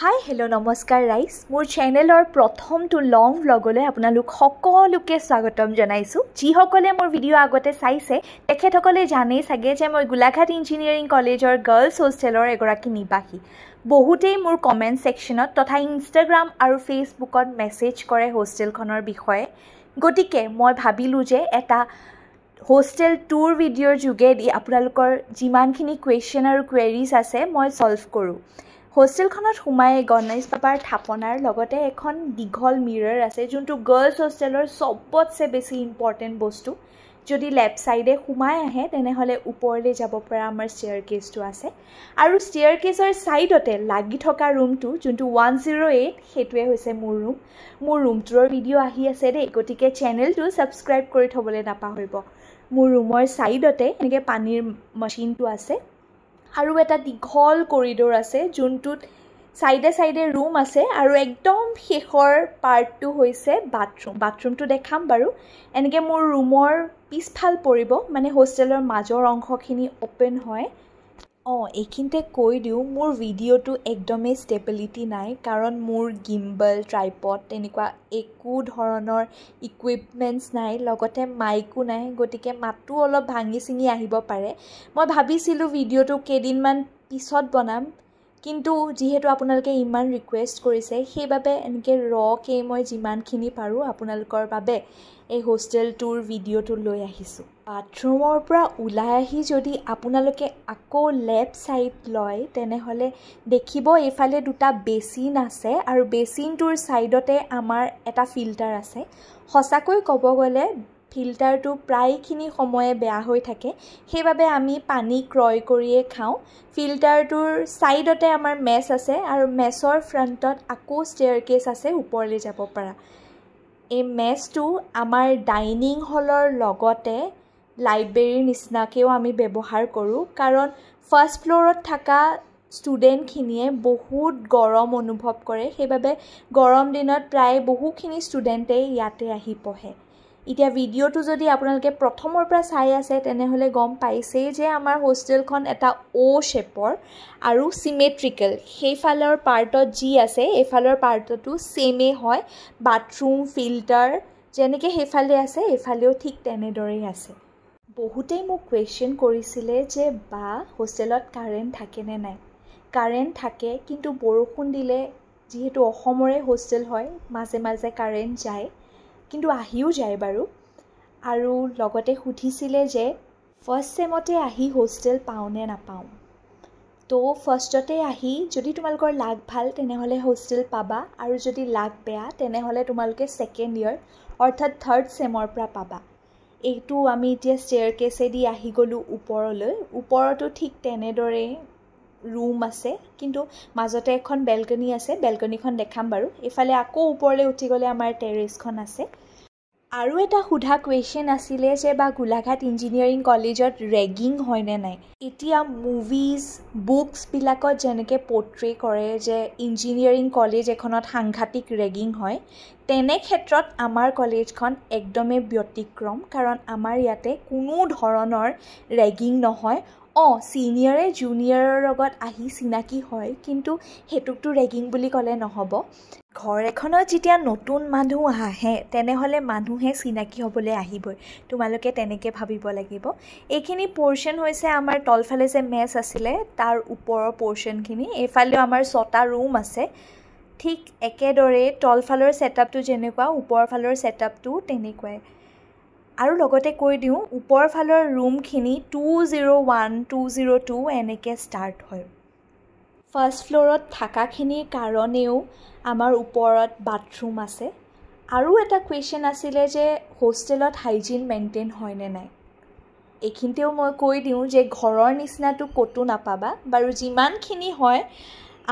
hi hello' নমস্কাৰ ৰাইজ মোৰ চেনেলৰ প্ৰথমটো লং ভ্লগলৈ আপোনালোক সকলোকে স্বাগতম জনাইছোঁ যিসকলে মোৰ ভিডিঅ' আগতে চাইছে তেখেতসকলে জানেই চাগে যে মই গোলাঘাট ইঞ্জিনিয়াৰিং কলেজৰ গাৰ্লছ হোষ্টেলৰ এগৰাকী নিবাসী বহুতেই মোৰ কমেণ্ট ছেকশ্যনত তথা ইনষ্টাগ্ৰাম আৰু ফেচবুকত মেছেজ কৰে হোষ্টেলখনৰ বিষয়ে গতিকে মই ভাবিলোঁ যে এটা হোষ্টেল টুৰ ভিডিঅ'ৰ যোগেদি আপোনালোকৰ যিমানখিনি কুৱেশ্যন আৰু কুৱেৰিজ আছে মই সলভ কৰোঁ হোষ্টেলখনত সোমাই গণেশ বাবাৰ থাপনাৰ লগতে এখন দীঘল মিৰৰ আছে যোনটো গাৰ্লছ হোষ্টেলৰ সবতছে বেছি ইম্পৰ্টেণ্ট বস্তু যদি লেফ্ট সাইডে সোমাই আহে তেনেহলে ওপৰলৈ যাব পৰা আমাৰ ষ্টেয়াৰকেছটো আছে আৰু ষ্টেয়াৰকেছৰ সাইডতে লাগি থকা ৰুমটো যোনটো 108 হেতুৱে হৈছে মোৰ ৰুমটোৰ ভিডিঅ' আহি আছে দেই গতিকে চেনেলটো সাবস্ক্ৰাইব কৰি থবলৈ নাপাহৰিব মোৰ ৰুমৰ সাইডতে এনেকৈ পানীৰ মেচিনটো আছে আৰু এটা দীঘল কৰিডৰ আছে যোনটোত সাইডে ৰুম আছে আৰু একদম শেষৰ পাৰ্টটো হৈছে বাথৰুমটো দেখাম বাৰু এনেকৈ মোৰ ৰুমৰ পিছফাল পৰিব মানে হোষ্টেলৰ মাজৰ অংশখিনি ওপেন হয় এইখিনিতে কৈ দিওঁ মোৰ ভিডিঅ'টো একদমেই ষ্টেবিলিটি নাই কাৰণ মোৰ গিম্বল ট্ৰাইপড তেনেকুৱা একো ধৰণৰ ইকুইপমেণ্টছ নাই লগতে মাইকো নাই গতিকে মাতটো অলপ ভাঙি চিঙি আহিব পাৰে মই ভাবিছিলোঁ ভিডিঅ'টো কেইদিনমান পিছত বনাম কিন্তু যিহেতু আপোনালোকে ইমান ৰিকুৱেষ্ট কৰিছে সেইবাবে এনেকৈ ৰকৈ মই যিমানখিনি পাৰোঁ আপোনালোকৰ বাবে এই হোষ্টেল টুৰ ভিডিঅ'টো লৈ আহিছোঁ বাথৰুমৰ পৰা ওলাই আহি যদি আপোনালোকে আকৌ লেফ্ট সাইড লয় তেনেহ'লে দেখিব এইফালে দুটা বেচিন আছে আৰু বেচিনটোৰ সাইডতে আমাৰ এটা ফিল্টাৰ আছে সঁচাকৈ ক'ব গ'লে ফিল্টাৰটো প্ৰায়খিনি সময়ে বেয়া হৈ থাকে সেইবাবে আমি পানী ক্ৰয় কৰিয়ে খাওঁ ফিল্টাৰটোৰ সাইডতে আমাৰ মেছ আছে আৰু মেছৰ ফ্ৰণ্টত আকৌ ষ্টেয়াৰকেছ আছে ওপৰলৈ যাব পৰা এই মেছটো আমাৰ ডাইনিং হলৰ লগতে লাইব্ৰেৰীৰ নিচিনাকৈও আমি ব্যৱহাৰ কৰোঁ কাৰণ ফাৰ্ষ্ট ফ্ল'ৰত থকা ষ্টুডেণ্টখিনিয়ে বহুত গৰম অনুভৱ কৰে সেইবাবে গৰম দিনত প্ৰায় বহুখিনি ষ্টুডেণ্টেই ইয়াতে আহি পঢ়ে এতিয়া ভিডিঅ'টো যদি আপোনালোকে প্ৰথমৰ পৰা চাই আছে তেনেহ'লে গম পাইছেই যে আমাৰ হোষ্টেলখন এটা শেপৰ আৰু চিমেট্ৰিকেল সেইফালৰ পাৰ্টত যি আছে এইফালৰ পাৰ্টতো ছেমেই হয় বাথৰুম ফিল্টাৰ যেনেকৈ সেইফালে আছে এইফালেও ঠিক তেনেদৰেই আছে বহুতেই মোক কুৱেশ্যন কৰিছিলে যে বা হোষ্টেলত কাৰেণ্ট থাকেনে নাই কাৰেণ্ট থাকে কিন্তু বৰষুণ দিলে যিহেতু অসমৰে হোষ্টেল হয় মাজে মাজে কাৰেণ্ট যায় কিন্তু আহিও যায় বাৰু আৰু লগতে সুধিছিলে যে ফাৰ্ষ্ট ছেমতে আহি হোষ্টেল পাওঁনে নাপাওঁ তো ফাৰ্ষ্টতে আহি যদি তোমালোকৰ লাক ভাল তেনেহ'লে হোষ্টেল পাবা আৰু যদি লাক বেয়া তেনেহ'লে তোমালোকে ছেকেণ্ড ইয়েৰ অৰ্থাৎ থাৰ্ড ছেমৰ পৰা পাবা এইটো আমি এতিয়া ষ্টেয়াৰকেছেদি আহি গ'লোঁ ওপৰলৈ ওপৰতো ঠিক তেনেদৰে ৰুম আছে কিন্তু মাজতে এখন বেলকনি আছে বেলকনিখন দেখাম বাৰু এইফালে আকৌ ওপৰলৈ উঠি গ'লে আমাৰ টেৰেছখন আছে আৰু এটা সোধা কুৱেশ্যন আছিলে যে বা গোলাঘাট ইঞ্জিনিয়াৰিং কলেজত ৰেগিং হয়নে নাই এতিয়া মুভিজ বুকছবিলাকত যেনেকৈ পৰ্ট্ৰে কৰে যে ইঞ্জিনিয়াৰিং কলেজ এখনত সাংঘাতিক ৰেগিং হয় তেনে ক্ষেত্ৰত আমাৰ কলেজখন একদমেই ব্যতিক্ৰম কাৰণ আমাৰ ইয়াতে কোনো ধৰণৰ ৰেগিং নহয় ছিনিয়ৰে জুনিয়ৰৰ লগত আহি চিনাকি হয় কিন্তু সেইটোকতো ৰেগিং বুলি ক'লে নহ'ব ঘৰ এখনত যেতিয়া নতুন মানুহ আহে তেনেহ'লে মানুহে চিনাকি হ'বলৈ আহিবই তোমালোকে তেনেকৈ ভাবিব লাগিব এইখিনি পৰ্শ্যন হৈছে আমাৰ তলফালে যে মেছ আছিলে তাৰ ওপৰৰ পৰ্শ্যনখিনি এইফালেও আমাৰ 6টা ৰুম আছে ঠিক একেদৰে তলফালৰ ছেটআপটো যেনেকুৱা ওপৰৰ ফালৰ ছেটআপটো তেনেকুৱাই আৰু লগতে কৈ দিওঁ ওপৰৰ ফালৰ ৰুমখিনি 201 202 এনেকৈ ষ্টাৰ্ট হয় ফাৰ্ষ্ট ফ্ল'ৰত থকাখিনিৰ কাৰণেও আমাৰ ওপৰত বাথৰুম আছে আৰু এটা কুৱেশ্যন আছিলে যে হোষ্টেলত হাইজিন মেইনটেইন হয়নে নাই এইখিনিতেও মই কৈ দিওঁ যে ঘৰৰ নিচিনাটো ক'তো নাপাবা বাৰু যিমানখিনি হয়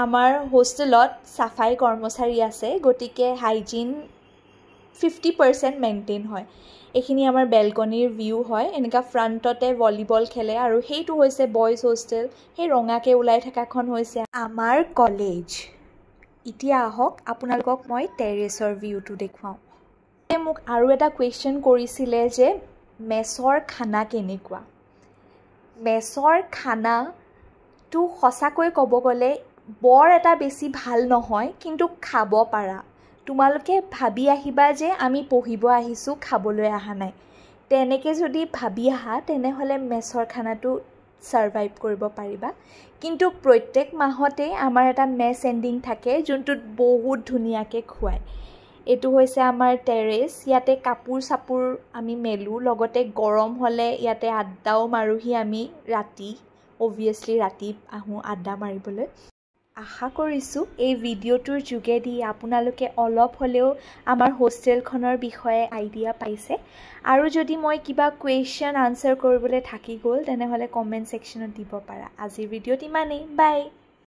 আমাৰ হোষ্টেলত চাফাই কৰ্মচাৰী আছে গতিকে হাইজিন 50% মেইনটেইন হয় এইখিনি আমাৰ বেলকনিৰ ভিউ হয় এনেকুৱা ফ্ৰণ্টতে ভলীবল খেলে আৰু সেইটো হৈছে বয়জ হোষ্টেল সেই ৰঙাকৈ ওলাই থকাখন হৈছে আমাৰ কলেজ এতিয়া আহক আপোনালোকক মই টেৰেছৰ ভিউটো দেখুৱাওঁ মোক আৰু এটা কুৱেশ্যন কৰিছিলে যে মেছৰ খানা কেনেকুৱা মেছৰ খানাটো সঁচাকৈ ক'ব গ'লে বৰ এটা বেছি ভাল নহয় কিন্তু খাব পাৰা তোমালোকে ভাবি আহিবা যে আমি পঢ়িব আহিছোঁ খাবলৈ অহা নাই তেনেকৈ যদি ভাবি আহা তেনেহ'লে মেছৰ খানাটো সাৰ্ভাইভ কৰিব পাৰিবা কিন্তু প্ৰত্যেক মাহতে আমাৰ এটা মেছ এণ্ডিং থাকে যোনটোত বহুত ধুনীয়াকৈ খুৱায় এইটো হৈছে আমাৰ টেৰেছ ইয়াতে কাপোৰ চাপোৰ আমি মেলোঁ লগতে গৰম হ'লে ইয়াতে আড্ডাও মাৰোহি আমি ৰাতি অবভিয়াছলি ৰাতি আহোঁ আড্ডা মাৰিবলৈ আশা কৰিছোঁ এই ভিডিঅ'টোৰ যোগেদি আপোনালোকে অলপ হ'লেও আমাৰ হোষ্টেলখনৰ বিষয়ে আইডিয়া পাইছে আৰু যদি মই কিবা কুৱেশ্যন আনচাৰ কৰিবলৈ থাকি গ'ল তেনেহ'লে কমেণ্ট ছেকশ্যনত দিব পাৰা আজিৰ ভিডিঅ'ত ইমানেই বাই